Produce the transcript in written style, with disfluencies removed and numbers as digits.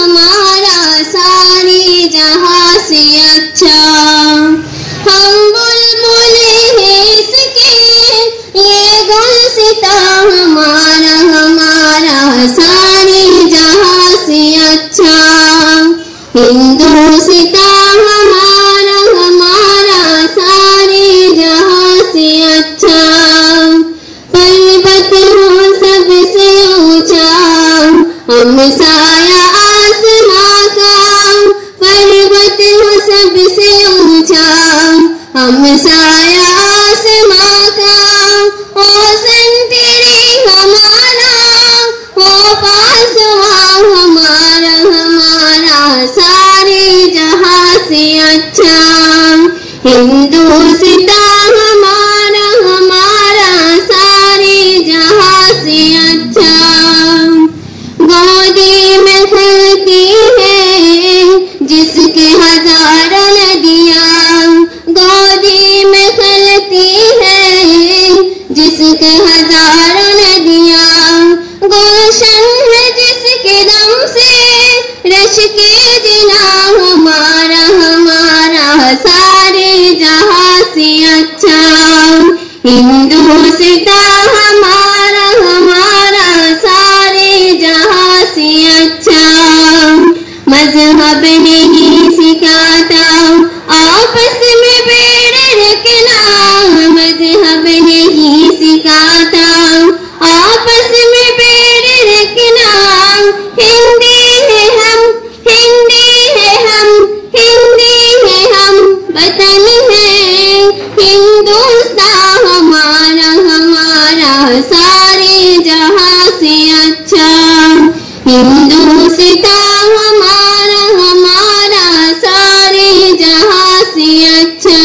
हमारा सारे जहां से अच्छा। हम बुलबुल हैं इसके ये गुलसिता हमारा हमारा सारे जहां से अच्छा। हिंदुस्ता हमारा हमारा सारे जहां से अच्छा। पर्वत हो सबसे ऊंचा हम साया आसमां का। पर्वत हो सबसे ऊंचा हम साया आसमां का। ओसन तेरे हमारा हो पास हमारा हमारा सारे जहां से अच्छा। हिंदुस्ता हमारा हमारा सारे जहां से अच्छा। गोदी में खिलती है जिसके हजारों नदियां। गोदी में खिलती है जिसके हजारों नदियां। गुलशन है जिसके दम से रश के जिना हमारा हमारा सारे जहां से अच्छा। हिंदुस्ता हमारा हमारा सारे जहां से अच्छा। मजहब नहीं सिखाता आपस में बैर रखना। मजहब नहीं सिखाता आपस में बैर रखना। हिंदी है हम हिंदी है हम हिंदी है हम वतन है हिंदुस्तान हमारा हमारा सारे जहां से अच्छा। हिंदुस्तान हमारा हमारा सारे जहां से अच्छा।